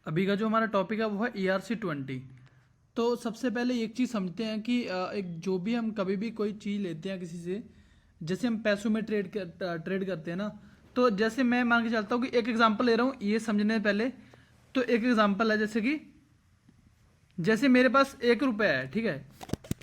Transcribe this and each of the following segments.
अभी का जो हमारा टॉपिक है वो है ERC-20। तो सबसे पहले एक चीज़ समझते हैं कि एक जो भी हम कभी भी कोई चीज़ लेते हैं किसी से, जैसे हम पैसों में ट्रेड करते हैं ना। तो जैसे मैं मान के चलता हूँ कि एक एग्जांपल ले रहा हूँ ये समझने से पहले। तो एक एग्जांपल है जैसे मेरे पास 1 रुपये है, ठीक है।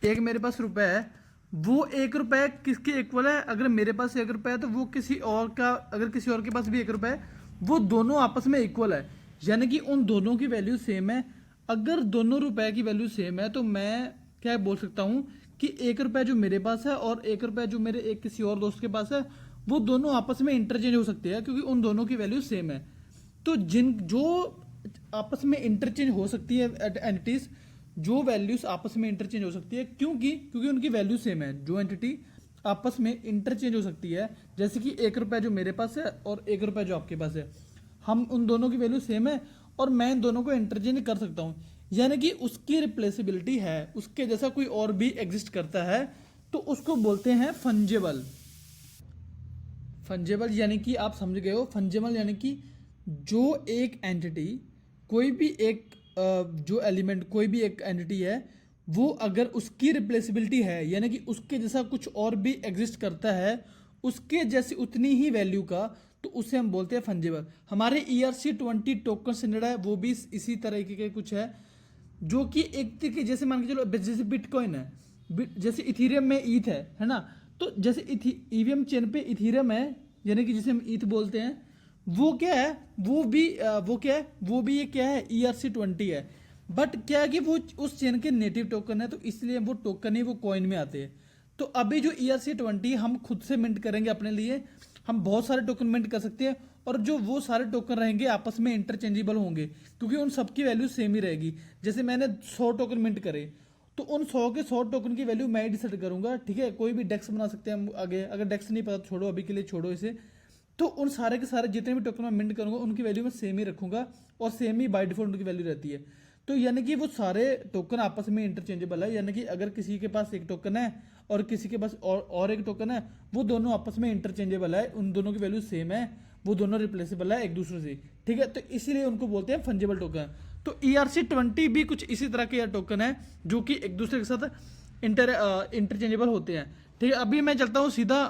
एक मेरे पास रुपये है, वो 1 रुपये किसके इक्वल है? अगर मेरे पास 1 रुपये है तो वो किसी और का, अगर किसी और के पास भी 1 रुपये है, वो दोनों आपस में इक्वल है, यानी कि उन दोनों की वैल्यू सेम है। अगर दोनों रुपए की वैल्यू सेम है तो मैं क्या बोल सकता हूँ कि 1 रुपये जो मेरे पास है और 1 रुपये जो मेरे एक किसी और दोस्त के पास है, वो दोनों आपस में इंटरचेंज हो सकते हैं क्योंकि उन दोनों की वैल्यू सेम है। तो जो आपस में इंटरचेंज हो सकती है एंटिटीज, जो वैल्यूज आपस में इंटरचेंज हो सकती है, क्योंकि उनकी वैल्यू सेम है, जो एंटिटी आपस में इंटरचेंज हो सकती है, जैसे कि 1 रुपये जो मेरे पास है और 1 रुपये जो आपके पास है, हम उन दोनों की वैल्यू सेम है और मैं इन दोनों को इंटरचेंज कर सकता हूँ, यानी कि उसकी रिप्लेसिबिलिटी है, उसके जैसा कोई और भी एग्जिस्ट करता है, तो उसको बोलते हैं फंजेबल। फंजेबल यानी कि आप समझ गए हो, फंजेबल यानी कि जो एक एंटिटी, कोई भी एक जो एलिमेंट, कोई भी एक एंटिटी है, वो अगर उसकी रिप्लेसिबिलिटी है, यानी कि उसके जैसा कुछ और भी एग्जिस्ट करता है, उसके जैसी उतनी ही वैल्यू का, तो उसे हम बोलते हैं फंजेबल। हमारे ERC-20 टोकन स्टैंडर्ड है, वो भी इसी तरीके के कुछ है, जो कि एक तरीके, जैसे मान के चलो जैसे बिटकॉइन है, जैसे इथीरियम में ईथ है ना। तो जैसे ईवीएम चेन पे इथीरियम है, यानी कि जिसे हम ईथ बोलते हैं, वो क्या है, वो क्या है, वो भी ये क्या है, ERC-20 है। बट क्या है कि वो उस चेन के नेटिव टोकन है, तो इसलिए वो टोकन ही वो कॉइन में आते हैं। तो अभी जो ERC-20 हम खुद से मिंट करेंगे अपने लिए, हम बहुत सारे टोकन मिंट कर सकते हैं, और जो वो सारे टोकन रहेंगे आपस में इंटरचेंजेबल होंगे, क्योंकि उन सबकी वैल्यू सेम ही रहेगी। जैसे मैंने 100 टोकन मिंट करे, तो उन 100 के 100 टोकन की वैल्यू मैं ही डिसाइड करूंगा, ठीक है। कोई भी डेक्स बना सकते हैं हम आगे, अगर डेक्स नहीं पता तो छोड़ो, अभी के लिए छोड़ो इसे। तो उन सारे के सारे जितने भी टोकन मैं मिंट करूंगा उनकी वैल्यू मैं सेम ही रखूंगा, और सेम ही बाय डिफॉल्ट उनकी वैल्यू रहती है। तो यानी कि वो सारे टोकन आपस में इंटरचेंजेबल है, यानी कि अगर किसी के पास एक टोकन है और किसी के पास और एक टोकन है, वो दोनों आपस में इंटरचेंजेबल है, उन दोनों की वैल्यू सेम है, वो दोनों रिप्लेसेबल है एक दूसरे से, ठीक है। तो इसीलिए उनको बोलते हैं फंजेबल टोकन। तो ERC-20 भी कुछ इसी तरह के टोकन है जो कि एक दूसरे के साथ इंटरचेंजेबल होते हैं, ठीक है। अभी मैं चलता हूँ सीधा,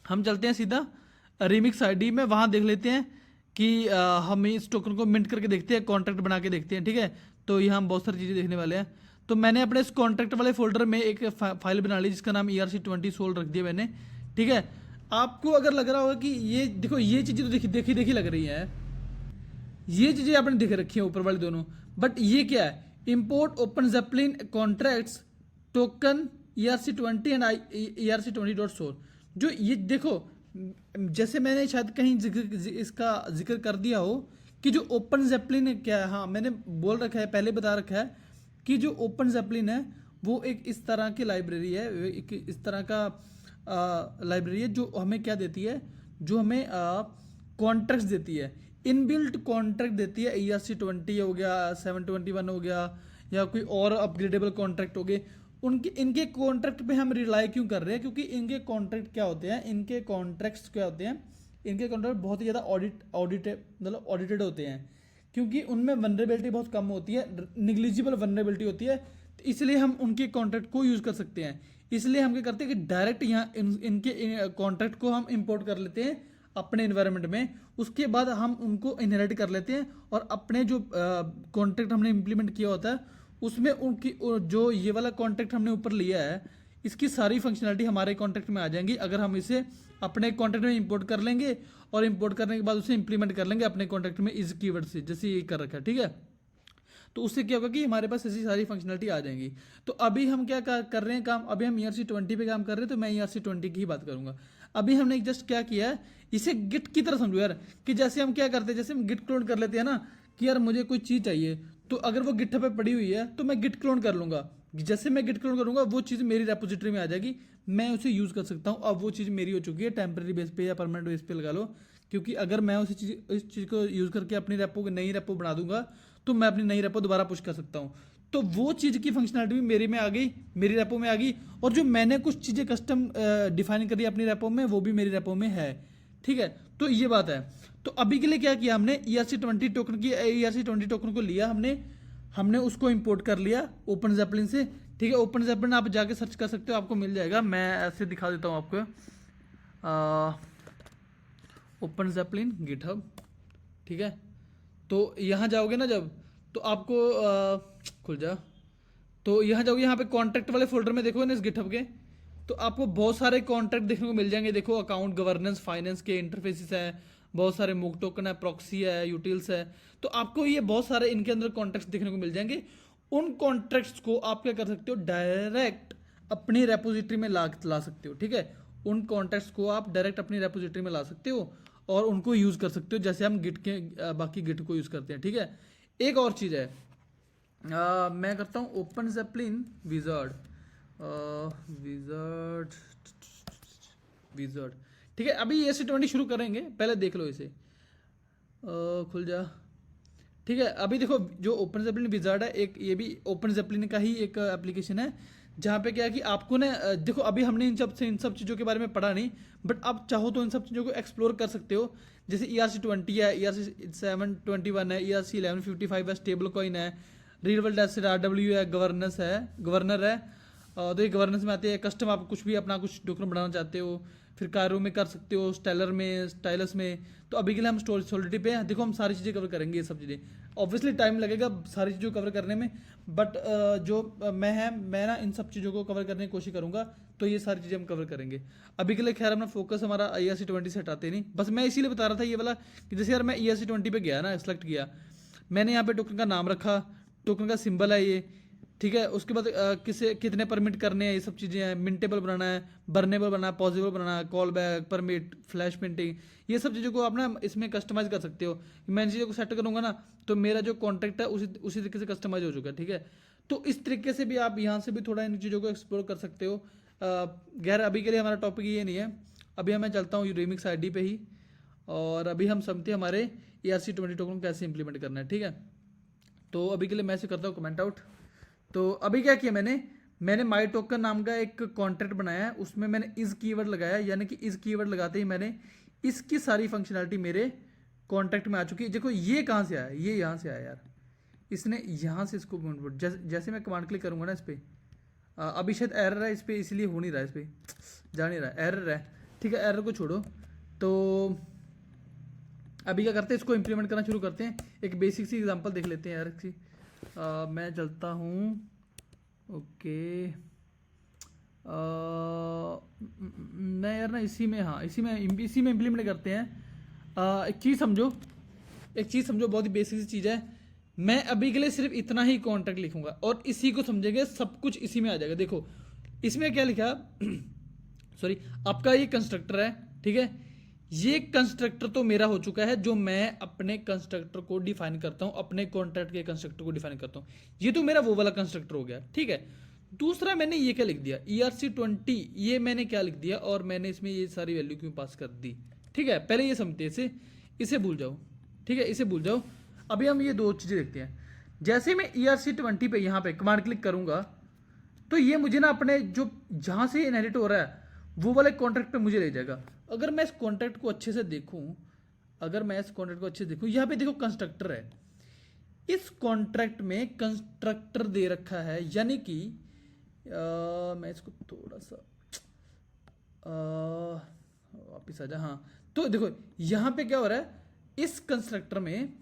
हम चलते हैं सीधा रिमिक्स आईडी में, वहां देख लेते हैं कि हम इस टोकन को मिंट करके देखते हैं, कॉन्ट्रैक्ट बना के देखते हैं, ठीक है। तो यहाँ हम बहुत सारी चीज़ें देखने वाले हैं। तो मैंने अपने इस कॉन्ट्रैक्ट वाले फोल्डर में एक फाइल बना ली जिसका नाम ERC-20 सोल रख दिया मैंने, ठीक है। आपको अगर लग रहा होगा कि ये देखो, ये चीज़ें तो देखी देखी लग रही हैं, ये चीज़ें आपने देख रखी हैं ऊपर वाली दोनों, बट ये क्या है? Import open Zeppelin contracts token ERC-20 and ERC-20.soul। जो ये देखो, जैसे मैंने शायद कहीं इसका जिक्र कर दिया हो कि जो ओपन जेपलिन क्या है, हाँ मैंने बोल रखा है, पहले बता रखा है कि जो ओपन जेपलिन है वो एक इस तरह की लाइब्रेरी है, एक इस तरह का लाइब्रेरी है जो हमें क्या देती है, जो हमें कॉन्ट्रैक्ट्स देती है, इनबिल्ट कॉन्ट्रैक्ट देती है। ERC-20 हो गया, 721 हो गया, या कोई और अपग्रेडेबल कॉन्ट्रैक्ट हो गए, उनके इनके कॉन्ट्रैक्ट पे हम रिलाई क्यों कर रहे हैं? क्योंकि इनके कॉन्ट्रैक्ट क्या होते हैं, इनके कॉन्ट्रैक्ट्स क्या होते हैं, इनके कॉन्ट्रैक्ट बहुत ही ज़्यादा ऑडिटेड होते हैं, क्योंकि उनमें वनरेबिलिटी बहुत कम होती है, निग्लिजिबल वनरेबिलिटी होती है। तो इसलिए हम उनके कॉन्ट्रैक्ट को यूज़ कर सकते हैं। इसलिए हम क्या करते हैं कि डायरेक्ट यहाँ इनके कॉन्ट्रैक्ट को हम इंपोर्ट कर लेते हैं अपने इन्वायरमेंट में, उसके बाद हम उनको इनहेरिट कर लेते हैं, और अपने जो कॉन्ट्रैक्ट हमने इंप्लीमेंट किया होता है उसमें उनकी जो ये वाला कॉन्ट्रैक्ट हमने ऊपर लिया है, इसकी सारी फंक्शनलिटी हमारे कॉन्ट्रैक्ट में आ जाएंगी अगर हम इसे अपने कॉन्ट्रैक्ट में इंपोर्ट कर लेंगे, और इंपोर्ट करने के बाद उसे इंप्लीमेंट कर लेंगे अपने कॉन्ट्रैक्ट में इस कीवर्ड से, जैसे ये कर रखा है, ठीक है। तो उससे क्या होगा कि हमारे पास ऐसी सारी फंक्शनलिटी आ जाएंगी। तो अभी हम क्या कर रहे हैं काम, अभी हम ERC-20 पे काम कर रहे हैं, तो मैं ERC-20 की ही बात करूंगा। अभी हमने जस्ट क्या किया है, इसे गिट की तरह समझो यार, कि जैसे हम क्या करते हैं, जैसे हम गिट क्लोन कर लेते हैं ना, कि यार मुझे कोई चीज़ चाहिए, तो अगर वो गिट पे पड़ी हुई है तो मैं गिट क्लोन कर लूंगा, जैसे मैं गिट क्लोन करूंगा वो चीज़ मेरी रेपोजिटरी में आ जाएगी, मैं उसे यूज़ कर सकता हूँ। अब वो चीज़ मेरी हो चुकी है, टेम्परेरी बेस पे या परमानेंट बेस पे लगा लो, क्योंकि अगर मैं इस चीज़ को यूज़ करके अपनी रेपो को नई रेपो बना दूंगा, तो मैं अपनी नई रेपो दोबारा पुश कर सकता हूँ। तो वो चीज़ की फंक्शनलिटी भी मेरे में आ गई, मेरी रेपो में आ गई, और जो मैंने कुछ चीज़ें कस्टम डिफाइन करी अपनी रेपो में, वो भी मेरी रेपो में है, ठीक है। तो ये बात है। तो अभी के लिए क्या किया हमने, ERC20 टोकन की ERC20 टोकन को लिया हमने उसको इंपोर्ट कर लिया ओपन ज़ेपलिन से। ठीक है, ओपन ज़ेपलिन आप जाके सर्च कर सकते हो, आपको मिल जाएगा। मैं ऐसे दिखा देता हूँ आपको, ओपन ज़ेपलिन गिटहब। ठीक है, तो यहाँ जाओगे ना जब, तो आपको खुल जा, तो यहाँ जाओगे, यहाँ पे कॉन्ट्रैक्ट वाले फोल्डर में देखो ना इस गिटहब के, तो आपको बहुत सारे कॉन्ट्रैक्ट देखने को मिल जाएंगे। देखो अकाउंट गवर्नेंस फाइनेंस के इंटरफेसेस है, बहुत सारे मूक टोकन है, प्रॉक्सी है, यूटिल्स है। तो आपको ये बहुत सारे इनके अंदर कॉन्ट्रैक्ट्स देखने को मिल जाएंगे। उन कॉन्ट्रैक्ट्स को आप क्या कर सकते हो, डायरेक्ट अपनी रेपोजिटरी में ला सकते हो। ठीक है, उन कॉन्ट्रैक्ट्स को आप डायरेक्ट अपनी रेपोजिटरी में ला सकते हो और उनको यूज़ कर सकते हो, जैसे हम गिट के बाकी गिट को यूज़ करते हैं। ठीक है, एक और चीज़ है, मैं करता हूँ ओपन ज़ेपलिन विज़ार्ड, विज़ार्ड। ठीक है, अभी ERC20 शुरू करेंगे, पहले देख लो इसे, खुल जा। ठीक है, अभी देखो जो ओपन ज़ेपलिन विज़ार्ड है, एक ये भी ओपन ज़ेपलिन का ही एक एप्लीकेशन है, जहाँ पे क्या है कि आपको ना देखो अभी हमने इन सब चीज़ों के बारे में पढ़ा नहीं, बट आप चाहो तो इन सब चीज़ों को एक्सप्लोर कर सकते हो। जैसे ERC20 है, ERC721 है, ERC1155 है, स्टेबल कॉइन है, रियल वर्ल्ड एसेट RW है, गवर्नर है। तो ये गवर्नेंस में आते हैं। कस्टम, आप कुछ भी अपना कुछ डॉक्यूमेंट बनाना चाहते हो, फिर कारो में कर सकते हो, स्टाइलस में। तो अभी के लिए हम स्टोरेज सॉलिडिटी पे हैं। देखो हम सारी चीज़ें कवर करेंगे, ये सब चीज़ें ऑब्वियसली टाइम लगेगा सारी चीज़ों को कवर करने में, बट मैं ना इन सब चीज़ों को कवर करने की कोशिश करूंगा। तो ये सारी चीज़ें हम कवर करेंगे। अभी के लिए खैर अपना फोकस हमारा ERC20 से हटाते नहीं, बस मैं इसीलिए बता रहा था ये वाला कि जैसे यार मैं ERC20 पे गया ना, सेलेक्ट किया मैंने, यहाँ पे टोकन का नाम रखा, टोकन का सिंबल है ये। ठीक है, उसके बाद कितने परमिट करने हैं, ये सब चीज़ें हैं, मिंटेबल बनाना है, बर्नेबल बनाना है, पॉजिबल बनाना है, call back, permit, flash printing, ये सब चीज़ों को आप ना इसमें कस्टमाइज कर सकते हो। मैं इन चीज़ों को सेट करूँगा ना, तो मेरा जो कॉन्ट्रैक्ट है उसी तरीके से कस्टमाइज हो चुका है। ठीक है, तो इस तरीके से भी आप यहाँ से भी थोड़ा इन चीज़ों को एक्सप्लोर कर सकते हो। गैर अभी के लिए हमारा टॉपिक ये नहीं है, अभी मैं चलता हूँ यूरेमिक्स ID पे ही, और अभी हम समझते हैं हमारे ERC20 टोकन को कैसे इंप्लीमेंट करना है। ठीक है, तो अभी के लिए मैं ऐसे करता हूँ कमेंट आउट। तो अभी क्या किया मैंने माई टोकन नाम का एक कॉन्ट्रैक्ट बनाया है, उसमें मैंने इस कीवर्ड लगाया, यानी कि इस कीवर्ड लगाते ही मैंने इसकी सारी फंक्शनैलिटी मेरे कॉन्ट्रैक्ट में आ चुकी है। देखो ये कहाँ से आया, ये यहाँ से आया यार, इसने यहाँ से इसको जैसे मैं कमांड क्लिक करूँगा ना इस पर, अभी शायद एरर है इस पर, इसलिए हो नहीं रहा है, इस पर जा नहीं रहा, एरर है। ठीक है, एरर को छोड़ो। तो अभी क्या करते हैं, इसको इम्प्लीमेंट करना शुरू करते हैं। एक बेसिक सी एग्जांपल देख लेते हैं यार इसकी। मैं चलता हूँ, ओके, मैं यार ना इसी में इम्प्लीमेंट करते हैं। एक चीज़ समझो, बहुत ही बेसिक सी चीज़ है। मैं अभी के लिए सिर्फ इतना ही कॉन्ट्रैक्ट लिखूंगा और इसी को समझेंगे, सब कुछ इसी में आ जाएगा। देखो इसमें क्या लिखा सॉरी, आपका ये कंस्ट्रक्टर है। ठीक है, ये कंस्ट्रक्टर तो मेरा हो चुका है, जो मैं अपने कंस्ट्रक्टर को डिफाइन करता हूं, अपने कॉन्ट्रैक्ट के कंस्ट्रक्टर को डिफाइन करता हूं। ये तो मेरा वो वाला कंस्ट्रक्टर हो गया। ठीक है, दूसरा मैंने ये क्या लिख दिया, ERC20, ये मैंने क्या लिख दिया, और मैंने इसमें ये सारी वैल्यू क्यों पास कर दी। ठीक है, पहले ये समझते, इसे भूल जाओ। ठीक है, इसे भूल जाओ। अभी हम ये दो चीज़ें देखते हैं। जैसे मैं ERC20 पे यहाँ पे कमांड क्लिक करूंगा, तो ये मुझे ना अपने जो जहाँ से इनहेरिट हो रहा है वो वाले कॉन्ट्रैक्ट पे मुझे ले जाएगा। अगर मैं इस कॉन्ट्रैक्ट को अच्छे से देखूं, यहाँ पे देखो कंस्ट्रक्टर है, इस कॉन्ट्रैक्ट में कंस्ट्रक्टर दे रखा है, यानी कि मैं इसको थोड़ा सा वापिस आ जा। हाँ, तो देखो यहाँ पे क्या हो रहा है, इस कंस्ट्रक्टर में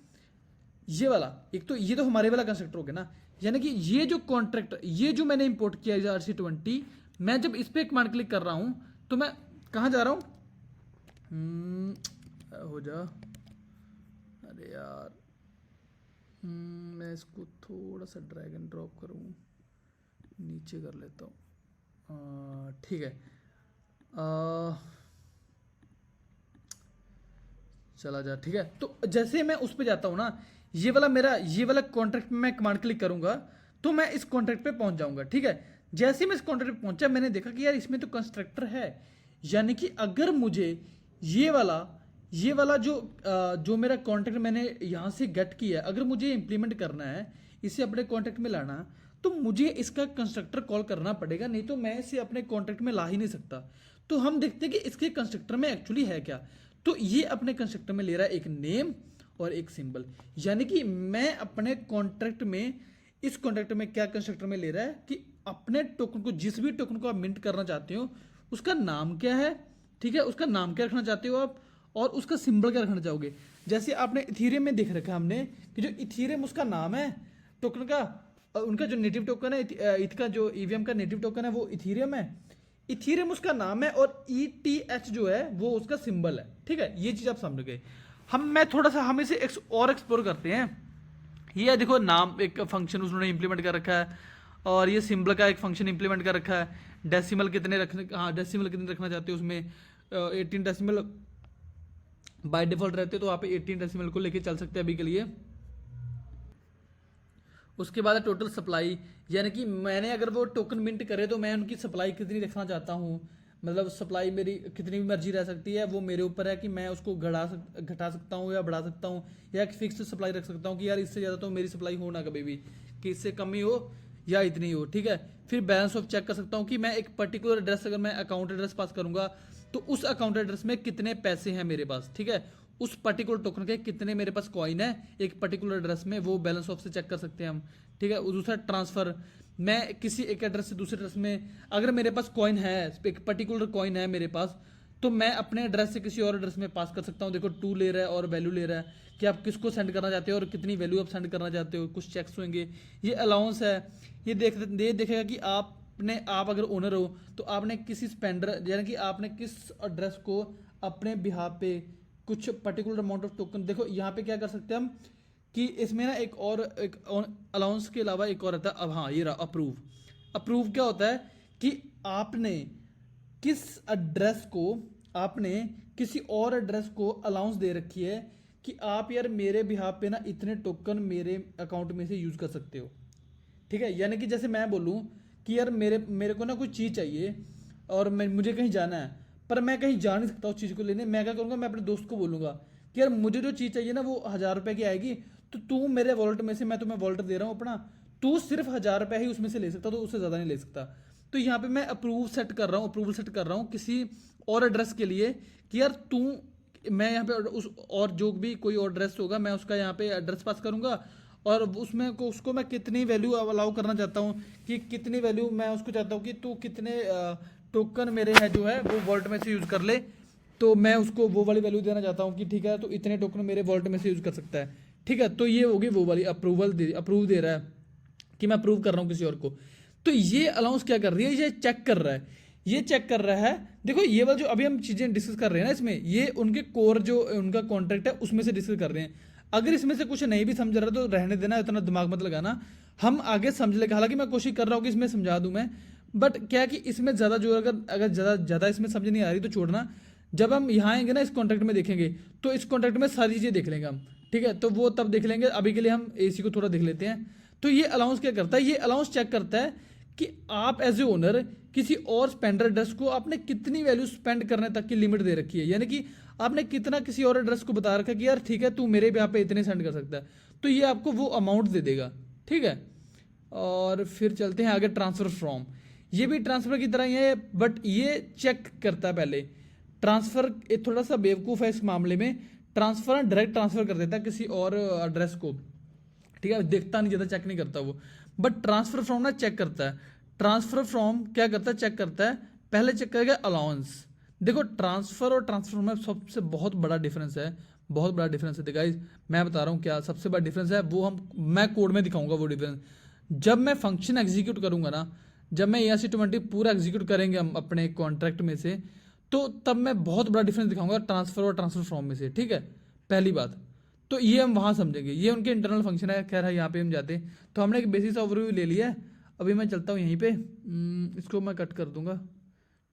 ये वाला, एक तो ये तो हमारे वाला कंस्ट्रक्टर हो गया ना, यानी कि ये जो कॉन्ट्रैक्ट, ये जो मैंने इंपोर्ट किया ERC20, मैं जब इस पर कमांड क्लिक कर रहा हूं तो मैं कहाँ जा रहा हूं, हो जा, अरे यार, मैं इसको थोड़ा सा ड्रैग एंड ड्रॉप करूं, नीचे कर लेता हूं। ठीक है, चला जा। ठीक है, तो जैसे मैं उस पर जाता हूं ना, ये वाला कॉन्ट्रैक्ट में मैं कमांड क्लिक करूंगा तो मैं इस कॉन्ट्रैक्ट पे पहुंच जाऊंगा। ठीक है, जैसे मैं इस कॉन्ट्रैक्ट पे पहुंचा, मैंने देखा कि यार इसमें तो कंस्ट्रक्टर है, यानी कि अगर मुझे ये वाला जो मेरा कॉन्ट्रैक्ट मैंने यहाँ से गेट किया, अगर मुझे इंप्लीमेंट करना है, इसे अपने कॉन्ट्रैक्ट में लाना, तो मुझे इसका कंस्ट्रक्टर कॉल करना पड़ेगा, नहीं तो मैं इसे अपने कॉन्ट्रैक्ट में ला ही नहीं सकता। तो हम देखते हैं कि इसके कंस्ट्रक्टर में एक्चुअली है क्या। तो ये अपने कंस्ट्रक्टर में ले रहा है एक नेम और एक सिंबल, यानी कि मैं अपने कॉन्ट्रैक्ट में, इस कॉन्ट्रैक्ट में क्या कंस्ट्रक्टर में ले रहा है कि अपने टोकन को, जिस भी टोकन को आप मिंट करना चाहते हो उसका नाम क्या है, ठीक है, उसका नाम क्या रखना चाहते हो आप, और उसका सिंबल क्या रखना चाहोगे। जैसे आपने इथीरियम में देख रखा है हमने कि जो इथीरियम उसका नाम है टोकन का, उनका जो नेटिव टोकन है इथ का, जो ईवीएम का नेटिव टोकन है वो इथीरियम है, इथीरियम उसका नाम है, और ETH जो है वो उसका सिंबल है, ठीक है। ये चीज आप समझ गए। मैं थोड़ा सा हम इसे और एक्सप्लोर करते हैं। ये देखो नाम एक फंक्शन उन्होंने इंप्लीमेंट कर रखा है, और ये सिंबल का एक फंक्शन इंप्लीमेंट कर रखा है। डेसिमल कितने रखने, हाँ डेसिमल कितने रखना चाहते हो उसमें, 18 डेसिमल बाय डिफॉल्ट रहते, तो आप 18 डेसिमल को लेके चल सकते हैं अभी के लिए। उसके बाद टोटल सप्लाई, यानी कि मैंने अगर वो टोकन मिंट करे तो मैं उनकी सप्लाई कितनी रखना चाहता हूँ, मतलब सप्लाई मेरी कितनी भी मर्जी रह सकती है, वो मेरे ऊपर है कि मैं उसको घटा सकता हूँ या बढ़ा सकता हूँ, या एक फिक्स सप्लाई रख सकता हूँ कि यार इससे ज़्यादा तो मेरी सप्लाई हो ना कभी भी, कि इससे कम ही हो या इतनी हो, ठीक है। फिर बैलेंस ऑफ चेक कर सकता हूँ कि मैं एक पर्टिकुलर एड्रेस, अगर मैं अकाउंट एड्रेस पास करूंगा तो उस अकाउंट एड्रेस में कितने पैसे हैं मेरे पास, ठीक है, उस पर्टिकुलर टोकन के कितने मेरे पास कॉइन है एक पर्टिकुलर एड्रेस में, वो बैलेंस ऑफ से चेक कर सकते हैं हम, ठीक है। दूसरा ट्रांसफर, मैं किसी एक एड्रेस से दूसरे एड्रेस में, अगर मेरे पास कॉइन है, एक पर्टिकुलर कॉइन है मेरे पास, तो मैं अपने एड्रेस से किसी और एड्रेस में पास कर सकता हूँ। देखो 2 ले रहा है और वैल्यू ले रहा है कि आप किसको सेंड करना चाहते हो और कितनी वैल्यू आप सेंड करना चाहते हो, कुछ चेक्स होंगे। ये अलाउंस है, ये देखेगा कि आप अगर ओनर हो तो आपने किसी स्पेंडर, यानी कि आपने किस एड्रेस को अपने बिहाफ पे कुछ पर्टिकुलर अमाउंट ऑफ टोकन, देखो यहाँ पे क्या कर सकते हैं हम कि इसमें ना एक अलाउंस के अलावा एक और आता है, अब हाँ ये रहा अप्रूव। अप्रूव क्या होता है कि आपने किस एड्रेस को, आपने किसी और एड्रेस को अलाउंस दे रखी है कि आप यार मेरे बिहाफ पे ना इतने टोकन मेरे अकाउंट में से यूज कर सकते हो, ठीक है। यानी कि जैसे मैं बोलूँ कि यार मेरे को ना कोई चीज़ चाहिए और मुझे कहीं जाना है, पर मैं कहीं जा नहीं सकता उस चीज़ को लेने, मैं क्या करूँगा, मैं अपने दोस्त को बोलूँगा कि यार मुझे जो चीज़ चाहिए ना वो 1000 रुपये की आएगी, तो तू मेरे वॉलेट में से, मैं तुम्हें वॉलेट दे रहा हूँ अपना, तू सिर्फ 1000 रुपये ही उसमें से ले सकता, तो उससे ज़्यादा नहीं ले सकता। तो यहाँ पे मैं अप्रूवल सेट कर रहा हूँ किसी और एड्रेस के लिए कि यार तू, मैं यहाँ पे उस और जो भी कोई और एड्रेस होगा मैं उसका यहाँ पे एड्रेस पास करूँगा, और उसमें उसको मैं कितनी वैल्यू अलाउ करना चाहता हूँ, कि कितनी वैल्यू मैं उसको चाहता हूँ कि तू कितने टोकन मेरे है जो है वो वॉलेट में से यूज़ कर ले, तो मैं उसको वो वाली वैल्यू देना चाहता हूँ कि ठीक है तो इतने टोकन मेरे वॉलेट में से यूज़ कर सकता है, ठीक है। तो ये होगी वो वाली अप्रूव दे रहा है कि मैं अप्रूव कर रहा हूँ किसी और को। तो ये अलाउंस क्या कर रही है, ये चेक कर रहा है, ये चेक कर रहा है। देखो ये वाला जो अभी हम चीज़ें डिस्कस कर रहे हैं ना, इसमें ये उनके कोर जो उनका कॉन्ट्रैक्ट है उसमें से डिस्कस कर रहे हैं। अगर इसमें से कुछ नहीं भी समझ रहा तो रहने देना, इतना दिमाग मत लगाना, हम आगे समझ लेगा। हालांकि मैं कोशिश कर रहा हूँ कि इसमें समझा दूं मैं, बट क्या है कि इसमें ज़्यादा जो अगर ज़्यादा इसमें समझ नहीं आ रही तो छोड़ना, जब हम यहाँ आएंगे ना इस कॉन्ट्रैक्ट में देखेंगे तो इस कॉन्ट्रैक्ट में सारी चीज़ें देख लेंगे हम, ठीक है, तो वो तब देख लेंगे। अभी के लिए हम AC को थोड़ा देख लेते हैं। तो ये अलाउंस क्या करता है, ये अलाउंस चेक करता है कि आप एज ए ओनर किसी और स्पेंडर एड्रेस को आपने कितनी वैल्यू स्पेंड करने तक की लिमिट दे रखी है, यानी कि आपने कितना किसी और एड्रेस को बता रखा है कि यार ठीक है तू मेरे यहाँ पे इतने सेंड कर सकता है, तो ये आपको वो अमाउंट दे देगा, ठीक है। और फिर चलते हैं आगे, ट्रांसफर फ्रॉम। ये भी ट्रांसफर की तरह ही है, बट ये चेक करता है पहले। ट्रांसफर थोड़ा सा बेवकूफ़ है इस मामले में, ट्रांसफर डायरेक्ट ट्रांसफर कर देता है किसी और एड्रेस को, ठीक है, देखता नहीं, ज़्यादा चेक नहीं करता वो। बट ट्रांसफर फ्रॉम ना चेक करता है। ट्रांसफर फ्रॉम क्या करता है, चेक करता है, पहले चेक करेगा अलाउंस। देखो ट्रांसफर और ट्रांसफर में सबसे बहुत बड़ा डिफरेंस है, बहुत बड़ा डिफरेंस है। देखा मैं बता रहा हूँ क्या सबसे बड़ा डिफरेंस है, वो मैं कोड में दिखाऊंगा वो डिफरेंस। जब मैं फंक्शन एग्जीक्यूट करूंगा ना, जब मैं ERC20 पूरा एग्जीक्यूट करेंगे हम अपने कॉन्ट्रैक्ट में से, तो तब मैं बहुत बड़ा डिफरेंस दिखाऊंगा ट्रांसफर और ट्रांसफर फ्रॉम में से, ठीक है, पहली बात। तो ये हम वहाँ समझेंगे, ये उनके इंटरनल फंक्शन है। खैर है यहाँ पे हम जाते हैं, तो हमने एक बेसिस ओवरव्यू ले लिया है। अभी मैं चलता हूँ यहीं पे, इसको मैं कट कर दूंगा,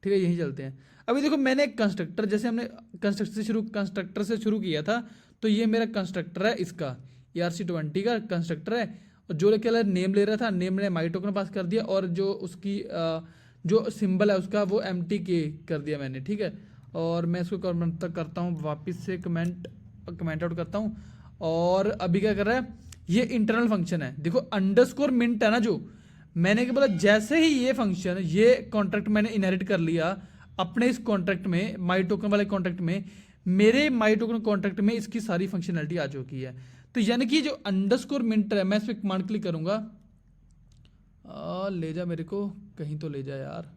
ठीक है, यहीं चलते हैं। अभी देखो मैंने एक कंस्ट्रक्टर, जैसे हमने कंस्ट्रक्टर से शुरू किया था, तो ये मेरा कंस्ट्रक्टर है, इसका ERC20 का कंस्ट्रक्टर है, और जो लेके नेम ले रहा था, नेम ने माई टोकन पास कर दिया, और जो उसकी जो सिंबल है उसका वो MTK कर दिया मैंने, ठीक है। और मैं इसको करता हूँ वापस से कमेंट आउट करता हूँ। और अभी क्या कर रहा है, ये इंटरनल फंक्शन है, देखो अंडरस्कोर मिंट है ना, जो मैंने क्या बोला, जैसे ही ये फंक्शन, ये कॉन्ट्रैक्ट मैंने इनहेरिट कर लिया अपने इस कॉन्ट्रैक्ट में, माई टोकन वाले कॉन्ट्रैक्ट में, मेरे माई टोकन कॉन्ट्रैक्ट में इसकी सारी फंक्शनैलिटी आ चुकी है। तो यानी कि जो अंडरस्कोर मिंटर है, मैं इस पर कमांड क्लिक करूंगा, ले जा मेरे को कहीं तो ले जा यार।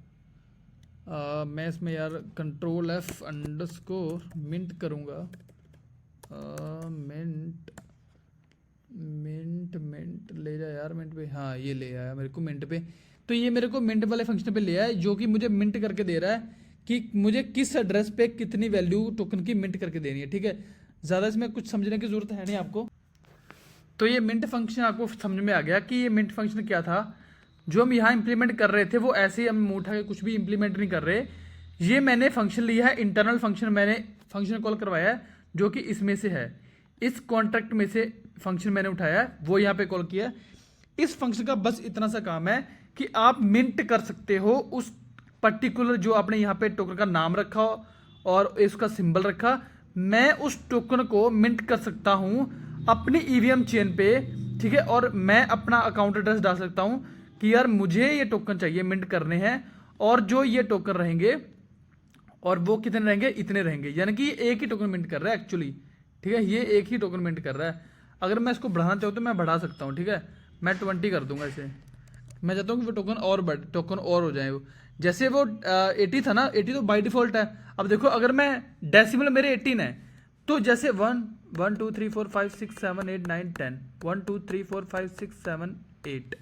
मैं इसमें यार कंट्रोल F अंडरस्कोर मिंट करूंगा, मिंट मिंट मिंट ले जा यार मिंट पे। हाँ ये ले आया मेरे को मिंट पे। तो ये मेरे को मिंट वाले फंक्शन पे ले आया, जो कि मुझे मिंट करके दे रहा है कि मुझे किस एड्रेस पे कितनी वैल्यू टोकन की मिंट करके देनी है। ठीक है, ज़्यादा इसमें कुछ समझने की जरूरत है नहीं आपको। तो ये मिंट फंक्शन आपको समझ में आ गया कि ये मिंट फंक्शन क्या था। जो हम यहाँ इंप्लीमेंट कर रहे थे वो ऐसे ही हम उठा के कुछ भी इंप्लीमेंट नहीं कर रहे। ये मैंने फंक्शन लिया है, इंटरनल फंक्शन मैंने फंक्शन कॉल करवाया है, जो कि इसमें से है, इस कॉन्ट्रैक्ट में से फंक्शन मैंने उठाया है, वो यहाँ पे कॉल किया। इस फंक्शन का बस इतना सा काम है कि आप मिंट कर सकते हो उस पर्टिकुलर जो आपने यहाँ पे टोकन का नाम रखा और इसका सिंबल रखा, मैं उस टोकन को मिंट कर सकता हूँ अपनी ईवीएम चेन पे। ठीक है, और मैं अपना अकाउंट एड्रेस डाल सकता हूँ कि यार मुझे ये टोकन चाहिए, मिंट करने हैं, और जो ये टोकन रहेंगे और वो कितने रहेंगे, इतने रहेंगे। यानी कि ये एक ही टोकन मिंट कर रहा है एक्चुअली। ठीक है, ये एक ही टोकन मिंट कर रहा है। अगर मैं इसको बढ़ाना चाहूँ तो मैं बढ़ा सकता हूँ। ठीक है, मैं 20 कर दूंगा इसे। मैं चाहता हूँ कि वो टोकन और हो जाए। वो जैसे वो 80 था ना, 80 तो बाई डिफॉल्ट है। अब देखो अगर मैं डेसिमल मेरे 18 है, तो जैसे 1 1 2 3 4 5 6 7 8 9 10 1 2 3 4 5 6 7 8,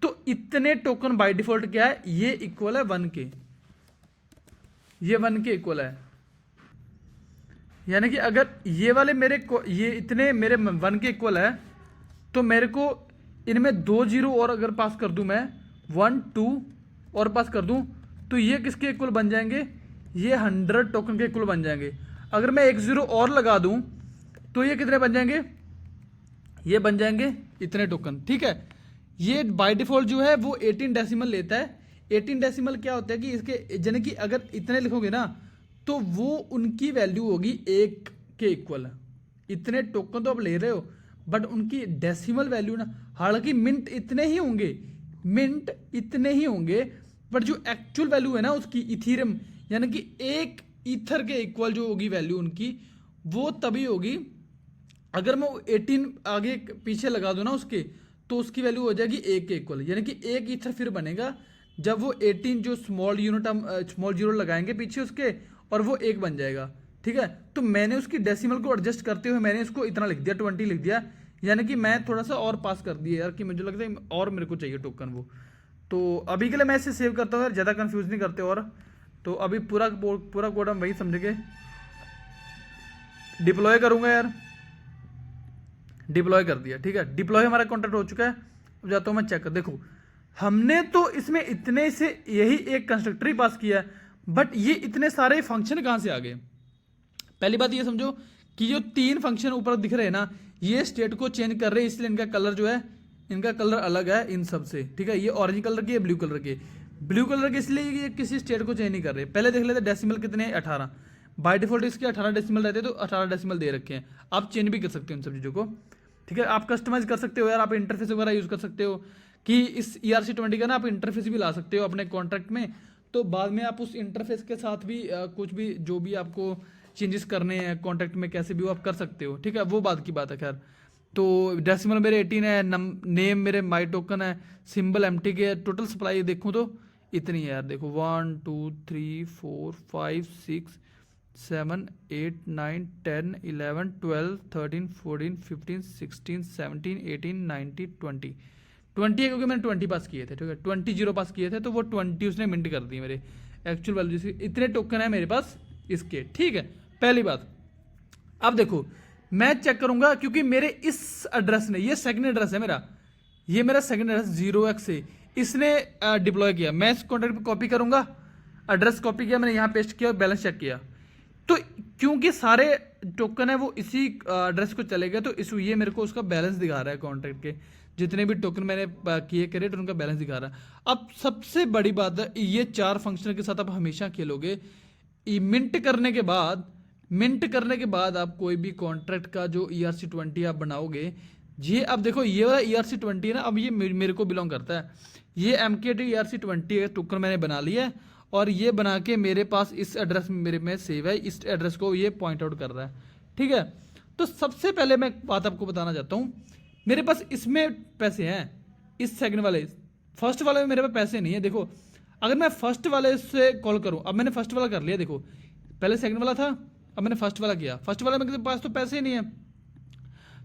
तो इतने टोकन बाय डिफॉल्ट क्या है, ये इक्वल है 1 के, ये 1 के इक्वल है। यानी कि अगर ये वाले मेरे को ये इतने मेरे 1 के इक्वल है, तो मेरे को इनमें 2 जीरो और अगर पास कर दूं, मैं 1 2 और पास कर दूं, तो ये किसके इक्वल बन जाएंगे, ये 100 टोकन के इक्वल बन जाएंगे। अगर मैं 1 जीरो और लगा दूं तो ये कितने बन जाएंगे, ये बन जाएंगे इतने टोकन। ठीक है, ये बाय डिफॉल्ट जो है वो 18 डेसिमल लेता है। 18 डेसिमल क्या होता है कि इसके यानी कि अगर इतने लिखोगे ना, तो वो उनकी वैल्यू होगी 1 के इक्वल। इतने टोकन तो आप ले रहे हो, बट उनकी डेसिमल वैल्यू ना, हालांकि मिंट इतने ही होंगे, मिंट इतने ही होंगे, बट जो एक्चुअल वैल्यू है ना उसकी इथीरियम, यानी कि 1 ईथर के इक्वल जो होगी वैल्यू उनकी, वो तभी होगी अगर मैं 18 आगे पीछे लगा दूं ना उसके, तो उसकी वैल्यू हो जाएगी 1 के इक्वल। यानी कि 1 ईथर फिर बनेगा जब वो 18 जो स्मॉल यूनिट हम स्मॉल जीरो लगाएंगे पीछे उसके, और वो 1 बन जाएगा। ठीक है, तो मैंने उसकी डेसिमल को एडजस्ट करते हुए मैंने इसको इतना लिख दिया, 20 लिख दिया। यानी कि मैं थोड़ा सा और पास कर दिया यार, कि मुझे लगता है और मेरे को चाहिए टोकन वो। तो अभी के लिए मैं इसे सेव करता हूँ यार, ज़्यादा कंफ्यूज नहीं करते। और तो अभी पूरा पूरा कोड हम वही समझ के डिप्लॉय करूँगा यार, डिप्लॉय कर दिया। ठीक है, डिप्लॉय हमारा कॉन्ट्रैक्ट हो चुका है। अब जाता हूँ मैं चेक कर, देखो हमने तो इसमें इतने से यही एक कंस्ट्रक्टर ही पास किया है, बट ये इतने सारे फंक्शन कहाँ से आ गए। पहली बात ये समझो कि जो 3 फंक्शन ऊपर दिख रहे हैं ना, ये स्टेट को चेंज कर रहे हैं, इसलिए इनका कलर जो है, इनका कलर अलग है इन सब से। ठीक है, ये ऑरेंज कलर की है, ब्लू कलर की। ब्लू कलर के इसलिए ये किसी स्टेट को चेंज नहीं कर रहे। पहले देख लेते डेसिमल कितने हैं, 18। बाय डिफॉल्ट इसके 18 डेसिमल रहते हैं, तो 18 डेसिमल दे रखे हैं। आप चेंज भी कर सकते हो इन सब चीज़ों को। ठीक है, आप कस्टमाइज कर सकते हो यार, आप इंटरफेस वगैरह यूज़ कर सकते हो कि इस ERC20 का ना आप इंटरफेस भी ला सकते हो अपने कॉन्ट्रैक्ट में। तो बाद में आप उस इंटरफेस के साथ भी कुछ भी जो भी आपको चेंजेस करने हैं कॉन्ट्रैक्ट में, कैसे भी वो आप कर सकते हो। ठीक है, वो बात की बात है। खैर, तो डेसिमल मेरे 18 है, नेम मेरे माई टोकन है, सिंबल MT के, टोटल सप्लाई देखूँ तो इतनी है यार। देखो 1 2 3 4 5 6 7 8 9 10 11 12 13 14 15 16 17 18 19 20 20 है, क्योंकि मैंने 20 पास किए थे। ठीक है, 20 जीरो पास किए थे, तो वो 20 उसने मिंट कर दी मेरे एक्चुअल वैल्यू से। इतने टोकन है मेरे पास इसके। ठीक है, पहली बात। अब देखो मैं चेक करूंगा, क्योंकि मेरे इस एड्रेस ने, ये सेकंड एड्रेस है मेरा, ये मेरा सेकंड एड्रेस 0x से इसने डिप्लॉय किया। मैं इस कॉन्ट्रैक्ट पे कॉपी करूंगा, एड्रेस कॉपी किया, मैंने यहाँ पेस्ट किया और बैलेंस चेक किया। तो क्योंकि सारे टोकन है वो इसी एड्रेस को चले गए, तो इस ये मेरे को उसका बैलेंस दिखा रहा है। कॉन्ट्रैक्ट के जितने भी टोकन मैंने किए क्रिएट, उनका बैलेंस दिखा रहा है। अब सबसे बड़ी बात है, ये 4 फंक्शन के साथ आप हमेशा खेलोगे। मिंट करने के बाद आप कोई भी कॉन्ट्रैक्ट का जो ERC20 आप बनाओगे, ये अब देखो ये वाला ERC20 है ना, अब ये मेरे को बिलोंग करता है। ये MKT ERC20 टोकन मैंने बना लिया है, और ये बना के मेरे पास इस एड्रेस में मेरे में सेव है, इस एड्रेस को ये पॉइंट आउट कर रहा है। ठीक है, तो सबसे पहले मैं एक बात आपको बताना चाहता हूँ, मेरे पास इसमें पैसे हैं, इस सेकंड वाले, फर्स्ट वाले में मेरे पास पैसे नहीं है। देखो अगर मैं फर्स्ट वाले से कॉल करूँ, अब मैंने फर्स्ट वाला कर लिया, देखो पहले सेकंड वाला था, अब मैंने फर्स्ट वाला किया, फर्स्ट वाले मेरे पास तो पैसे ही नहीं है।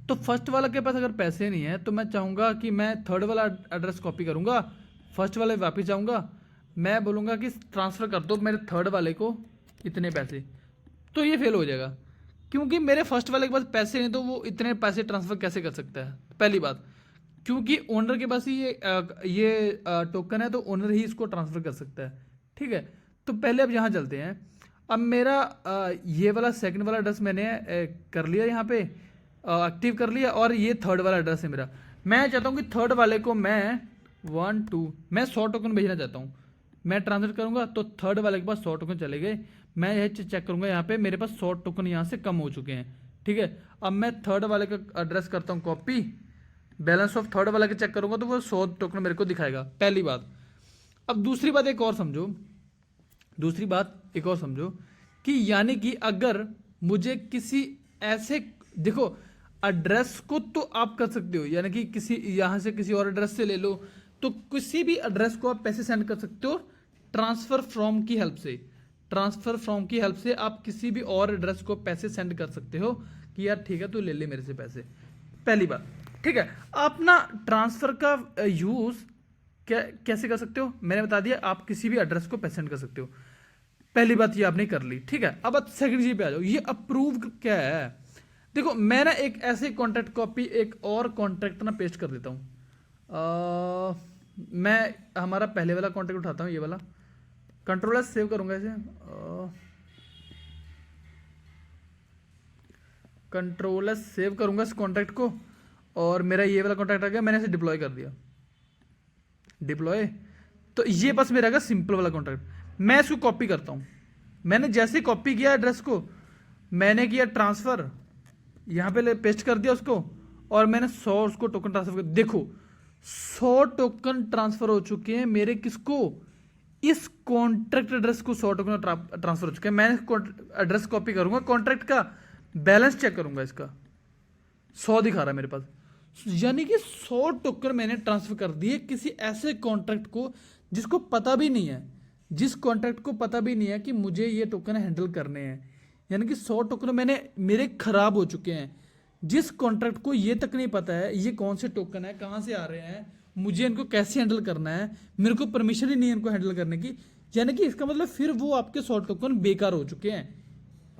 तो फर्स्ट वाला के पास अगर पैसे नहीं है तो मैं चाहूँगा कि मैं थर्ड वाला एड्रेस कॉपी करूँगा, फर्स्ट वाले वापस जाऊँगा, मैं बोलूँगा कि ट्रांसफ़र कर दो मेरे थर्ड वाले को इतने पैसे, तो ये फेल हो जाएगा, क्योंकि मेरे फर्स्ट वाले के पास पैसे नहीं, तो वो इतने पैसे ट्रांसफ़र कैसे कर सकता है, पहली बात। क्योंकि ओनर के पास ही ये टोकन है, तो ओनर ही इसको ट्रांसफ़र कर सकता है। ठीक है, तो पहले अब यहाँ चलते हैं। अब मेरा ये वाला सेकंड वाला एड्रेस मैंने कर लिया, यहाँ पे एक्टिव कर लिया, और ये थर्ड वाला एड्रेस है मेरा। मैं चाहता हूँ कि थर्ड वाले को मैं 1 2 मैं 100 टोकन भेजना चाहता हूँ, मैं ट्रांसफर करूँगा तो थर्ड वाले के पास 100 टोकन चले गए। मैं यह चेक करूँगा, यहाँ पे मेरे पास 100 टोकन यहाँ से कम हो चुके हैं। ठीक है, अब मैं थर्ड वाले का एड्रेस करता हूँ कॉपी, बैलेंस ऑफ थर्ड वाला के चेक करूँगा तो वो 100 टोकन मेरे को दिखाएगा, पहली बात। अब दूसरी बात एक और समझो, दूसरी बात एक और समझो कि यानी कि अगर मुझे किसी ऐसे, देखो एड्रेस को तो आप कर सकते हो, यानी कि किसी यहाँ से किसी और एड्रेस से ले लो, तो किसी भी एड्रेस को आप पैसे सेंड कर सकते हो ट्रांसफ़र फ्रॉम की हेल्प से। ट्रांसफ़र फ्रॉम की हेल्प से आप किसी भी और एड्रेस को पैसे सेंड कर सकते हो कि यार ठीक है तू ले ले मेरे से पैसे, पहली बात। ठीक है, आप ना ट्रांसफ़र का यूज़ कैसे कर सकते हो, मैंने बता दिया, आप किसी भी एड्रेस को पैसे सेंड कर सकते हो, पहली बात ये आपने कर ली। ठीक है, अब सेकंड चीज पे आ जाओ, ये अप्रूव क्या है। देखो मैं ना एक ऐसे कॉन्ट्रैक्ट कॉपी एक और कॉन्ट्रैक्ट ना पेस्ट कर देता हूँ। मैं हमारा पहले वाला कॉन्ट्रैक्ट उठाता हूँ, ये वाला कंट्रोलर सेव करूंगा इसे, कंट्रोलर सेव करूंगा इस कॉन्ट्रैक्ट को, और मेरा ये वाला कॉन्ट्रैक्ट आ गया, मैंने इसे डिप्लॉय कर दिया, डिप्लॉय। तो ये बस मेरा आएगा सिंपल वाला कॉन्ट्रैक्ट। मैं इसको कॉपी करता हूँ, मैंने जैसे कॉपी किया एड्रेस को, मैंने किया ट्रांसफ़र, यहाँ पे पेस्ट कर दिया उसको, और मैंने 100 उसको टोकन ट्रांसफर कर, देखो 100 टोकन ट्रांसफर हो चुके हैं मेरे, किसको, इस कॉन्ट्रैक्ट एड्रेस को 100 टोकन ट्रांसफर हो चुके हैं। मैं एड्रेस कॉपी करूंगा, कॉन्ट्रैक्ट का बैलेंस चेक करूंगा, इसका 100 दिखा रहा है मेरे पास, यानी कि 100 टोकन मैंने ट्रांसफर कर दिए किसी ऐसे कॉन्ट्रैक्ट को जिसको पता भी नहीं है, जिस कॉन्ट्रैक्ट को पता भी नहीं है कि मुझे ये टोकन हैंडल करने हैं, यानी कि 100 टोकन मैंने मेरे खराब हो चुके हैं, जिस कॉन्ट्रैक्ट को ये तक नहीं पता है ये कौन से टोकन है, कहाँ से आ रहे हैं, मुझे इनको कैसे हैंडल करना है, मेरे को परमिशन ही नहीं है इनको हैंडल करने की, यानी कि इसका मतलब फिर वो आपके 100 टोकन बेकार हो चुके हैं,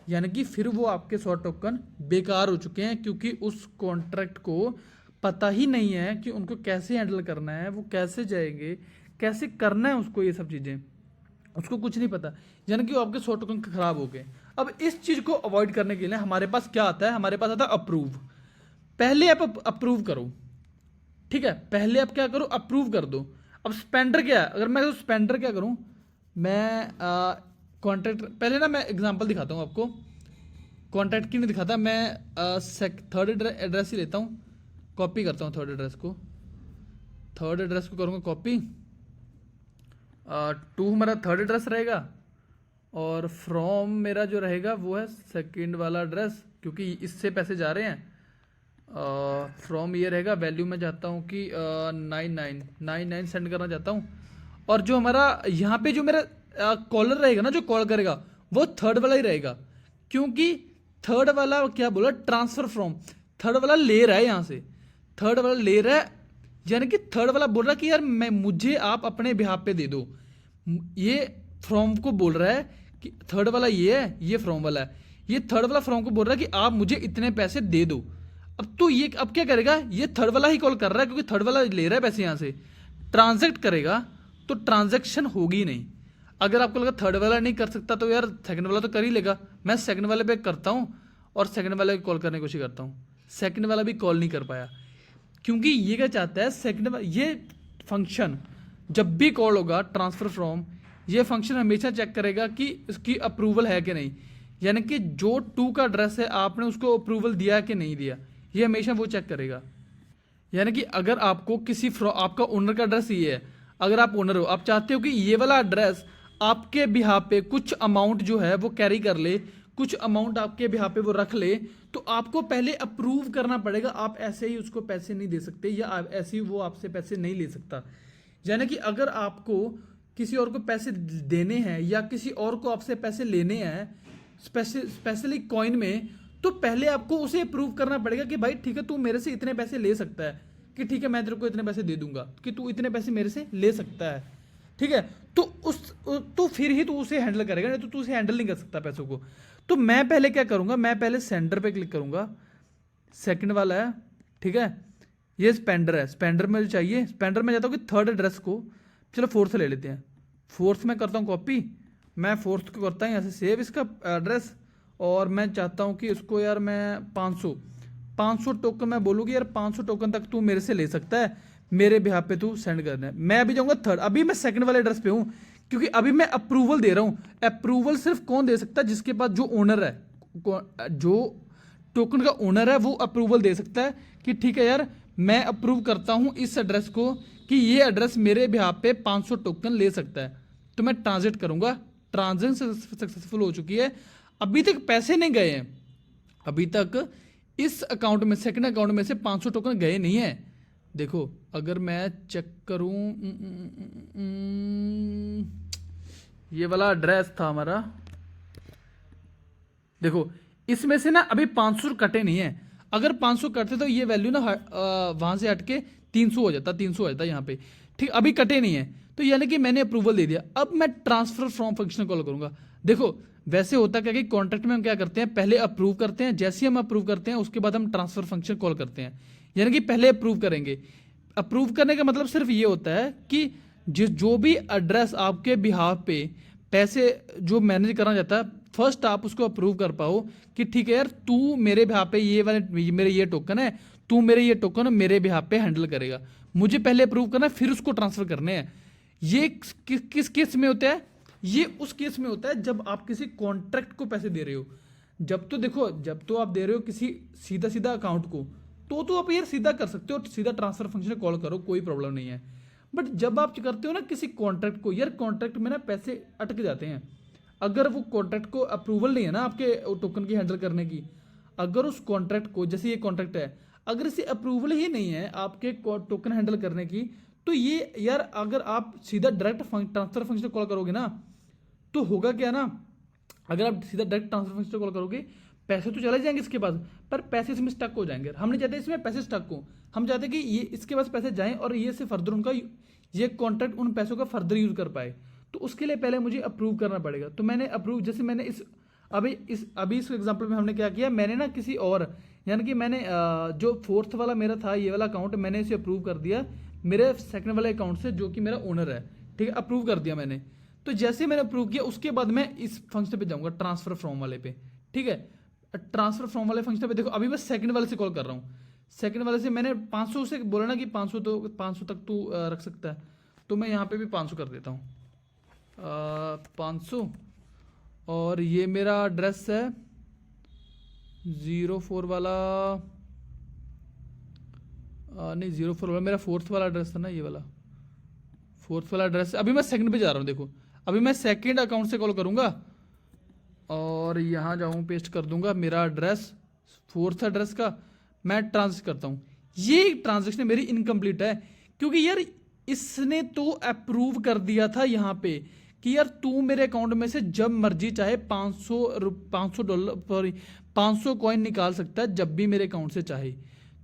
यानी कि फिर वो आपके 100 टोकन बेकार हो चुके हैं, क्योंकि उस कॉन्ट्रैक्ट को पता ही नहीं है कि उनको कैसे हैंडल करना है, वो कैसे जाएंगे, कैसे करना है उसको, ये सब चीज़ें उसको कुछ नहीं पता, यानी कि वो आपके 100 टोकन खराब हो गए। अब इस चीज़ को अवॉइड करने के लिए हमारे पास क्या आता है, हमारे पास आता है अप्रूव। पहले आप अप्रूव करो, ठीक है, पहले आप क्या करो, अप्रूव कर दो। अब स्पेंडर क्या है, अगर मैं स्पेंडर क्या करूं, मैं कॉन्ट्रैक्ट पहले ना मैं एग्जांपल दिखाता हूं आपको, कॉन्ट्रैक्ट की नहीं दिखाता, मैं थर्ड एड्रेस ही लेता हूं, कॉपी करता हूं थर्ड एड्रेस को, थर्ड एड्रेस को करूंगा कॉपी, 2 हमारा थर्ड एड्रेस रहेगा, और फ्रॉम मेरा जो रहेगा वो है सेकंड वाला एड्रेस, क्योंकि इससे पैसे जा रहे हैं। फ्रॉम ये रहेगा, वैल्यू मैं चाहता हूँ कि 9999 सेंड करना चाहता हूँ, और जो हमारा यहाँ पे जो मेरा कॉलर रहेगा ना, जो कॉल करेगा वो थर्ड वाला ही रहेगा, क्योंकि थर्ड वाला क्या बोला, ट्रांसफर फ्रॉम, थर्ड वाला ले रहा है यहाँ से, थर्ड वाला ले रहा है, यानी कि थर्ड वाला बोल रहा है कि यार मैं मुझे आप अपने बिहाफ पे दे दो, ये फ्रॉम को बोल रहा है कि थर्ड वाला ये है, ये फ्रॉम वाला है, ये थर्ड वाला फ्रॉम को बोल रहा है कि आप मुझे इतने पैसे दे दो। अब तो ये अब क्या करेगा, ये थर्ड वाला ही कॉल कर रहा है, क्योंकि थर्ड वाला ले रहा है पैसे यहाँ से, ट्रांजैक्ट करेगा तो ट्रांजैक्शन होगी नहीं। अगर आपको लगा थर्ड वाला नहीं कर सकता तो यार सेकंड वाला तो कर ही लेगा, मैं सेकंड वाले पे करता हूँ और सेकंड वाले को कॉल करने की कोशिश करता हूँ, सेकंड वाला भी कॉल नहीं कर पाया, क्योंकि ये क्या चाहता है सेकंड, ये फंक्शन जब भी कॉल होगा ट्रांसफर फ्रॉम, ये फंक्शन हमेशा चेक करेगा कि इसकी अप्रूवल है कि नहीं, यानी कि जो 2 का एड्रेस है आपने उसको अप्रूवल दिया कि नहीं दिया, ये हमेशा वो चेक करेगा। यानी कि अगर आपको किसी आपका ओनर का एड्रेस ये है, अगर आप ओनर हो, आप चाहते हो कि ये वाला एड्रेस आपके बिहाफ पे कुछ अमाउंट जो है वो कैरी कर ले, कुछ अमाउंट आपके बिहाफ पे वो रख ले, तो आपको पहले अप्रूव करना पड़ेगा। आप ऐसे ही उसको पैसे नहीं दे सकते, या ऐसे ही वो आपसे पैसे नहीं ले सकता। यानी कि अगर आपको किसी और को पैसे देने हैं या किसी और को आपसे पैसे लेने हैं स्पेशली कॉइन में, तो पहले आपको उसे अप्रूव करना पड़ेगा कि भाई ठीक है, तू मेरे से इतने पैसे ले सकता है, कि ठीक है मैं तेरे को इतने पैसे दे दूंगा, कि तू इतने पैसे मेरे से ले सकता है, ठीक है। तो फिर ही तू उसे हैंडल करेगा, नहीं तो तू उसे हैंडल नहीं कर सकता पैसों को। तो मैं पहले क्या करूंगा, मैं पहले सेंडर पे क्लिक करूंगा, सेकंड वाला है, ठीक है। ये स्पेंडर है, स्पेंडर में जो चाहिए, स्पेंडर में जाता हूँ कि थर्ड एड्रेस को, चलो फोर्थ ले लेते हैं। फोर्थ में करता हूँ कॉपी, मैं फोर्थ को करता हूँ यहाँ से सेव इसका एड्रेस, और मैं चाहता हूँ कि इसको यार मैं 500 टोकन मैं बोलूँगी यार 500 टोकन तक तू मेरे से ले सकता है, मेरे बिहाफ पे तू सेंड करना है। मैं अभी जाऊँगा थर्ड, अभी मैं सेकंड वाले एड्रेस पे हूँ, क्योंकि अभी मैं अप्रूवल दे रहा हूँ। अप्रूवल सिर्फ कौन दे सकता है, जिसके पास जो ओनर है, जो टोकन का ओनर है, वो अप्रूवल दे सकता है कि ठीक है यार मैं अप्रूव करता हूँ इस एड्रेस को कि ये एड्रेस मेरे बिहाफ पे 500 टोकन ले सकता है। तो मैं ट्रांजेक्ट करूंगा, ट्रांजेक्शन सक्सेसफुल हो चुकी है, अभी तक पैसे नहीं गए हैं, अभी तक इस अकाउंट में, सेकंड अकाउंट में से 500 टोकन गए नहीं है। देखो अगर मैं चेक करूं, ये वाला एड्रेस था हमारा, देखो इसमें से ना अभी 500 कटे नहीं है। अगर 500 कटते तो ये वैल्यू ना वहां से हटके 300 हो जाता, 300 हो जाता यहाँ पे, ठीक। अभी कटे नहीं है, तो यानी कि मैंने अप्रूवल दे दिया। अब मैं ट्रांसफर फ्रॉम फंक्शन कॉल करूंगा। देखो वैसे होता क्या कि कॉन्ट्रैक्ट में हम क्या करते हैं, पहले अप्रूव करते हैं, जैसे ही हम अप्रूव करते हैं उसके बाद हम ट्रांसफर फंक्शन कॉल करते हैं, यानी कि पहले अप्रूव करेंगे। अप्रूव करने का मतलब सिर्फ ये होता है कि जो भी एड्रेस आपके बिहाफ पे पैसे जो मैनेज करना चाहता है, फर्स्ट आप उसको अप्रूव कर पाओ कि ठीक है यार तू मेरे बिहाफ पे ये वाले मेरे ये टोकन है, तू मेरे ये टोकन मेरे बिहाफ पे हैंडल करेगा। मुझे पहले अप्रूव करना है, फिर उसको ट्रांसफर करने हैं। ये किस केस में होता है, ये उस केस में होता है जब आप किसी कॉन्ट्रैक्ट को पैसे दे रहे हो। जब तो देखो, जब तो आप दे रहे हो किसी सीधा सीधा अकाउंट को, तो आप यार सीधा कर सकते हो, सीधा ट्रांसफर फंक्शन कॉल करो, कोई प्रॉब्लम नहीं है। बट जब आप करते हो ना किसी कॉन्ट्रैक्ट को, यार कॉन्ट्रैक्ट में ना पैसे अटक जाते हैं। अगर वो कॉन्ट्रैक्ट को अप्रूवल नहीं है ना आपके टोकन की हैंडल करने की, अगर उस कॉन्ट्रैक्ट को, जैसे ये कॉन्ट्रैक्ट है, अगर इसे अप्रूवल ही नहीं है आपके टोकन हैंडल करने की, तो ये यार अगर आप सीधा डायरेक्ट ट्रांसफर फंक्शन कॉल करोगे ना, तो होगा क्या ना, अगर आप सीधा डायरेक्ट ट्रांसफर फंक्शन कॉल करोगे, पैसे तो चले जाएंगे इसके पास, पर पैसे इसमें स्टक हो जाएंगे। हम नहीं चाहते इसमें पैसे स्टक हो, हम चाहते कि ये इसके पास पैसे जाएं और ये से फर्दर उनका ये कॉन्ट्रैक्ट उन पैसों का फर्दर यूज कर पाए। तो उसके लिए पहले मुझे अप्रूव करना पड़ेगा। तो मैंने अप्रूव, जैसे मैंने अभी इस एग्जांपल में हमने क्या किया, मैंने ना किसी और, यानी कि मैंने जो फोर्थ वाला मेरा था ये वाला अकाउंट, मैंने इसे अप्रूव कर दिया मेरे सेकंड वाले अकाउंट से जो कि मेरा ओनर है, ठीक है, अप्रूव कर दिया मैंने। तो जैसे मैंने अप्रूव किया उसके बाद मैं इस फंक्शन पे जाऊंगा, ट्रांसफर फ्रॉम वाले पे, ठीक है। ट्रांसफर फ्रॉम वाले फंक्शन पे देखो अभी मैं सेकंड वाले से कॉल कर रहा हूँ, सेकंड वाले से मैंने 500 से बोला ना कि 500 तो 500 तक तू रख सकता है, तो मैं यहाँ पे भी 500 कर देता हूँ, 500। और ये मेरा एड्रेस है 04 वाला, नहीं 04 वाला मेरा फोर्थ वाला एड्रेस था ना, ये वाला फोर्थ वाला एड्रेस है। अभी मैं सेकंड पे जा रहा हूँ, देखो अभी मैं सेकंड अकाउंट से कॉल करूँगा और यहाँ जाऊँ, पेस्ट कर दूंगा मेरा एड्रेस, फोर्थ एड्रेस का मैं ट्रांसफर करता हूँ। ये ट्रांजेक्शन मेरी इनकम्प्लीट है, क्योंकि यार इसने तो अप्रूव कर दिया था यहाँ पे कि यार तू मेरे अकाउंट में से जब मर्जी चाहे 500 कॉइन निकाल सकता है, जब भी मेरे अकाउंट से चाहे।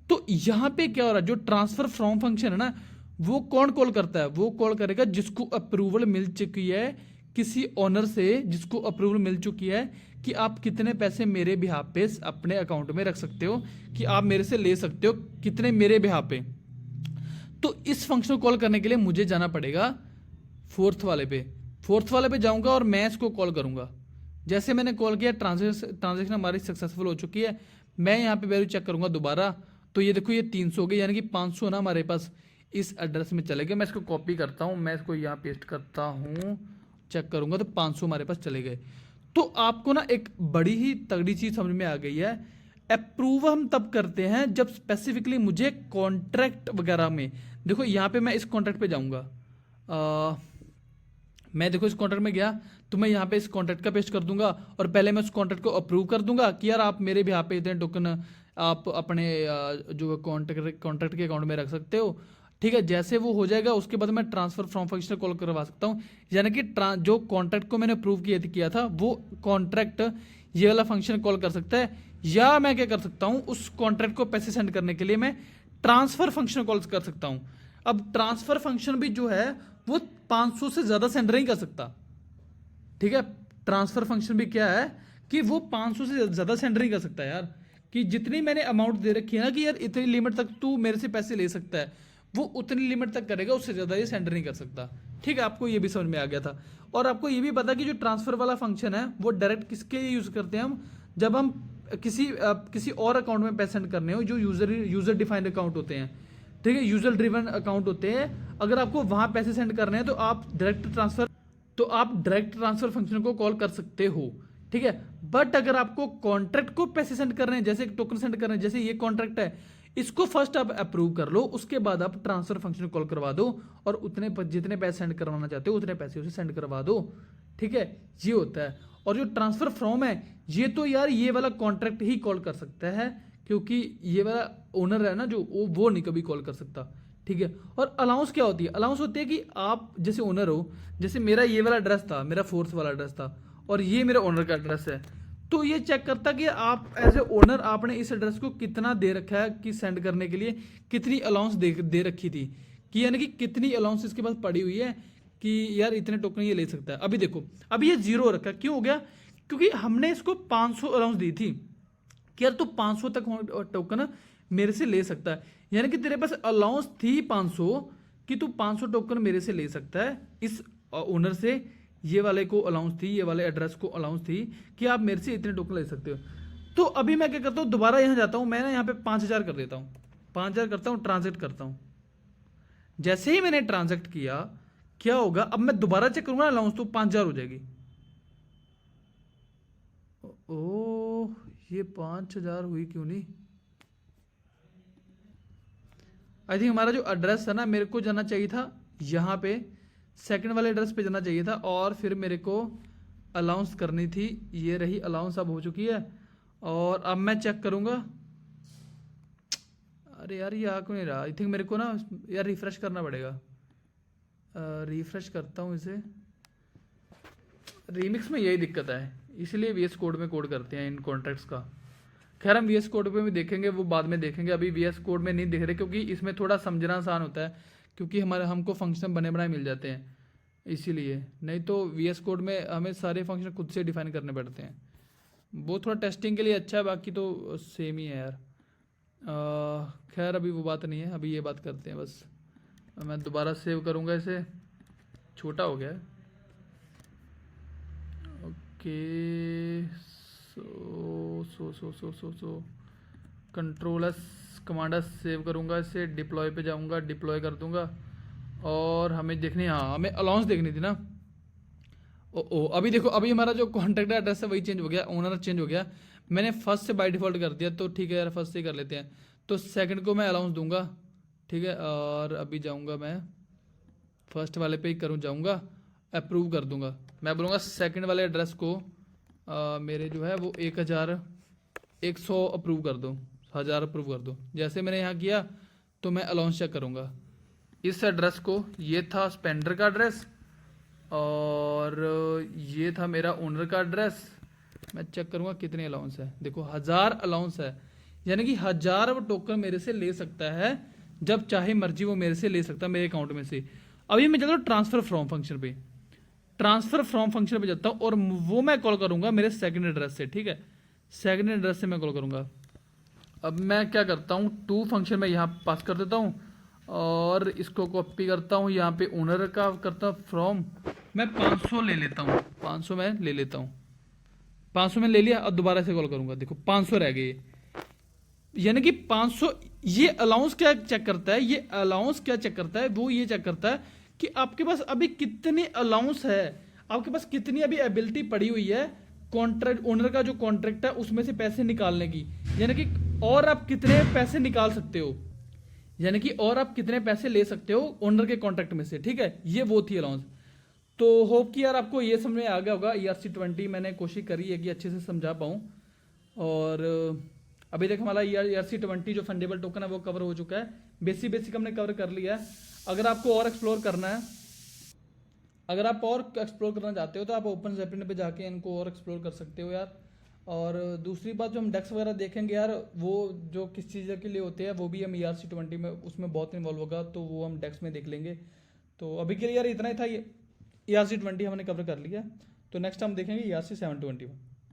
तो यहाँ पे क्या हो रहा है, जो ट्रांसफर फ्रॉम फंक्शन है ना, वो कौन कॉल करता है, वो कॉल करेगा जिसको अप्रूवल मिल चुकी है किसी ऑनर से, जिसको अप्रूवल मिल चुकी है कि आप कितने पैसे मेरे बिहाफ पे अपने अकाउंट में रख सकते हो, कि आप मेरे से ले सकते हो कितने मेरे बिहाफ पे। तो इस फंक्शन को कॉल करने के लिए मुझे जाना पड़ेगा फोर्थ वाले पे जाऊंगा और मैं इसको कॉल करूंगा। जैसे मैंने कॉल किया, ट्रांजेक्शन हमारी सक्सेसफुल हो चुकी है। मैं यहाँ पे वैल्यू चेक करूंगा दोबारा, तो ये देखो ये 300 हो गई, यानी कि 500 ना हमारे पास इस एड्रेस में चले गए। मैं इसको कॉपी करता हूँ, मैं इसको यहाँ पेस्ट करता हूँ, चेक करूंगा तो 500 हमारे पास चले गए। तो आपको ना एक बड़ी ही तगड़ी चीज समझ में आ गई है। अप्रूव हम तब करते हैं जब स्पेसिफिकली मुझे कॉन्ट्रैक्ट वगैरह में, देखो यहाँ पे मैं इस कॉन्ट्रैक्ट पे जाऊंगा, मैं देखो इस कॉन्ट्रैक्ट में गया तो मैं यहाँ पे इस कॉन्ट्रैक्ट का पेस्ट कर दूंगा और पहले मैं उस कॉन्ट्रैक्ट को अप्रूव कर दूंगा कि यार आप मेरे भी यहाँ पे इतने टोकन आप अपने जो कॉन्ट्रैक्ट के अकाउंट में रख सकते हो। ठीक है, जैसे वो हो जाएगा उसके बाद मैं ट्रांसफर फ्रॉम फंक्शन कॉल करवा सकता हूँ, यानी कि जो कॉन्ट्रैक्ट को मैंने अप्रूव किया था वो कॉन्ट्रैक्ट ये वाला फंक्शन कॉल कर सकता है, या मैं क्या कर सकता हूँ उस कॉन्ट्रैक्ट को पैसे सेंड करने के लिए मैं ट्रांसफर फंक्शन कॉल कर सकता हूँ। अब ट्रांसफर फंक्शन भी जो है वो 500 से ज्यादा सेंड नहीं कर सकता। ठीक है, ट्रांसफर फंक्शन भी क्या है कि वो 500 से ज्यादा सेंड नहीं कर सकता यार, कि जितनी मैंने अमाउंट दे रखी है ना कि यार इतनी लिमिट तक तू मेरे से पैसे ले सकता है, वो उतनी लिमिट तक करेगा, उससे ज्यादा ये सेंड नहीं कर सकता। ठीक है, आपको ये भी समझ में आ गया था। और आपको ये भी पता कि जो ट्रांसफर वाला फंक्शन है वो डायरेक्ट किसके लिए यूज करते हैं हम, जब हम किसी और अकाउंट में पैसे सेंड करने हो जो यूजर डिफाइंड अकाउंट होते हैं। ठीक है, यूजर ड्रिवन अकाउंट होते हैं। अगर आपको वहां पैसे सेंड करने हैं तो आप डायरेक्ट ट्रांसफर फंक्शन को कॉल कर सकते हो। ठीक है, बट अगर आपको कॉन्ट्रैक्ट को पैसे सेंड करने हैं, जैसे टोकन सेंड करने हैं, जैसे ये कॉन्ट्रैक्ट है, इसको फर्स्ट आप अप्रूव कर लो, उसके बाद आप ट्रांसफर फंक्शन कॉल करवा दो और जितने पैसे सेंड करवाना चाहते हो उतने पैसे उसे सेंड करवा दो। ठीक है, ये होता है। और जो ट्रांसफर फ्रॉम है ये तो यार ये वाला कॉन्ट्रैक्ट ही कॉल कर सकता है, क्योंकि ये वाला ओनर है ना जो वो नहीं कभी कॉल कर सकता। ठीक है, और अलाउंस क्या होती है? अलाउंस होती है कि आप जैसे ओनर हो, जैसे मेरा ये वाला एड्रेस था, मेरा फोर्थ वाला एड्रेस था और ये मेरा ओनर का एड्रेस है, तो ये चेक करता कि आप एज ए ओनर आपने इस एड्रेस को कितना दे रखा है कि सेंड करने के लिए कितनी अलाउंस दे रखी थी, कि यानी कि कितनी अलाउंस इसके पास पड़ी हुई है कि यार इतने टोकन ये ले सकता है। अभी देखो अभी ये 0 रखा, क्यों हो गया? क्योंकि हमने इसको 500 अलाउंस दी थी कि यार तू 500 तक टोकन मेरे से ले सकता है, यानी कि तेरे पास अलाउंस थी 500 कि तू 500 टोकन मेरे से ले सकता है। इस ओनर से ये वाले को अलाउंस थी, ये वाले एड्रेस को अलाउंस थी कि आप मेरे से इतने टोकन ले सकते हो। तो अभी मैं क्या करता हूँ, दोबारा यहाँ जाता हूँ, मैं ना यहाँ पे 5000 कर देता हूँ, 5000 करता हूँ, ट्रांजेक्ट करता हूँ। जैसे ही मैंने ट्रांजेक्ट किया क्या होगा, अब मैं दोबारा चेक करूंगा अलाउंस तो 5000 हो जाएगी। ओ ये 5000 हुई क्यों नहीं? आई थिंक हमारा जो एड्रेस है ना, मेरे को जाना चाहिए था यहाँ पे, सेकंड वाले एड्रेस पे जाना चाहिए था, और फिर मेरे को अलाउंस करनी थी। ये रही अलाउंस, अब हो चुकी है। और अब मैं चेक करूंगा, अरे यार ये आ क्यों नहीं रहा? आई थिंक मेरे को ना यार रिफ्रेश करना पड़ेगा। रिफ्रेश करता हूँ इसे। रीमिक्स में यही दिक्कत है, इसलिए वीएस कोड में कोड करते हैं इन कॉन्ट्रैक्ट्स का। खैर हम वीएस कोड पे भी देखेंगे, वो बाद में देखेंगे, अभी वीएस कोड में नहीं देख रहे, क्योंकि इसमें थोड़ा समझना आसान होता है, क्योंकि हमको फंक्शन बने बनाए मिल जाते हैं इसीलिए। नहीं तो वीएस कोड में हमें सारे फंक्शन खुद से डिफाइन करने पड़ते हैं। वो थोड़ा टेस्टिंग के लिए अच्छा है, बाकी तो सेम ही है यार। खैर अभी वो बात नहीं है, अभी ये बात करते हैं बस। मैं दोबारा सेव करूँगा इसे, छोटा हो गया है। Okay so control S command S save करूँगा इसे, डिप्लॉय पे जाऊँगा, डिप्लॉय कर दूँगा। और हमें देखनी, हाँ हमें अलाउंस देखनी थी ना। ओ अभी देखो, अभी हमारा जो कॉन्टैक्ट एड्रेस है वही चेंज हो गया, ओनर चेंज हो गया। मैंने फर्स्ट से बाय डिफ़ॉल्ट कर दिया, तो ठीक है यार फर्स्ट से ही कर लेते हैं। तो सेकंड को मैं अलाउंस दूंगा, ठीक है। और अभी जाऊंगा मैं फर्स्ट वाले पे ही जाऊंगा, अप्रूव कर दूंगा। मैं बोलूँगा सेकंड वाले एड्रेस को मेरे जो है वो 1100 अप्रूव कर दो, 1000 अप्रूव कर दो। जैसे मैंने यहाँ किया तो मैं अलाउंस चेक करूँगा। इस एड्रेस को, ये था स्पेंडर का एड्रेस और ये था मेरा ओनर का एड्रेस। मैं चेक करूँगा कितने अलाउंस है। देखो 1000 अलाउंस है, यानी कि 1000 वो टोकन मेरे से ले सकता है, जब चाहे मर्जी वो मेरे से ले सकता है मेरे अकाउंट में से। अभी मैं जाता हूँ ट्रांसफर फ्रॉम फंक्शन पे, ट्रांसफर फ्रॉम फंक्शन पे जाता हूँ और वो मैं कॉल करूँगा मेरे सेकंड एड्रेस से, ठीक है। सेकंड एड्रेस से मैं कॉल करूँगा। अब मैं क्या करता हूँ, टू फंक्शन में यहाँ पास कर देता हूँ और इसको कॉपी करता हूँ, यहाँ पे ओनर का करता हूँ फ्रॉम। मैं 500 ले लेता हूँ, 500 मैं ले लेता हूँ, 500 में ले लिया। और दोबारा से कॉल करूँगा, देखो 500 रह गए, यानी कि 500। ये अलाउंस क्या चेक करता है, ये अलाउंस क्या चेक करता है, वो ये चेक करता है कि आपके पास अभी कितनी अलाउंस है, आपके पास कितनी अभी एबिलिटी पड़ी हुई है कॉन्ट्रैक्ट, ओनर का जो कॉन्ट्रैक्ट है उसमें से पैसे निकालने की, यानी कि और आप कितने पैसे निकाल सकते हो, यानी कि और आप कितने पैसे ले सकते हो ओनर के कॉन्ट्रैक्ट में से, ठीक है। ये वो थी अलाउंस। तो होप कि यार आपको ये समझ में आ गया होगा। ERC-20 मैंने कोशिश करी है कि अच्छे से समझा पाऊँ। और अभी तक हमारा ERC-20 जो फंडेबल टोकन है वो कवर हो चुका है। बेसिक हमने कवर कर लिया है। अगर आपको और एक्सप्लोर करना है, अगर आप और एक्सप्लोर करना चाहते हो तो आप ओपन जेपलिन पे जाके इनको और एक्सप्लोर कर सकते हो यार। और दूसरी बात, जो हम डेक्स वगैरह देखेंगे यार, वो जो किस चीज़ के लिए होते हैं वो भी हम ERC-20 में उसमें बहुत इन्वॉल्व होगा, तो वो हम डेक्स में देख लेंगे। तो अभी के लिए यार इतना ही था। ERC-20 हमने कवर कर लिया, तो नेक्स्ट हम देखेंगे ERC-721।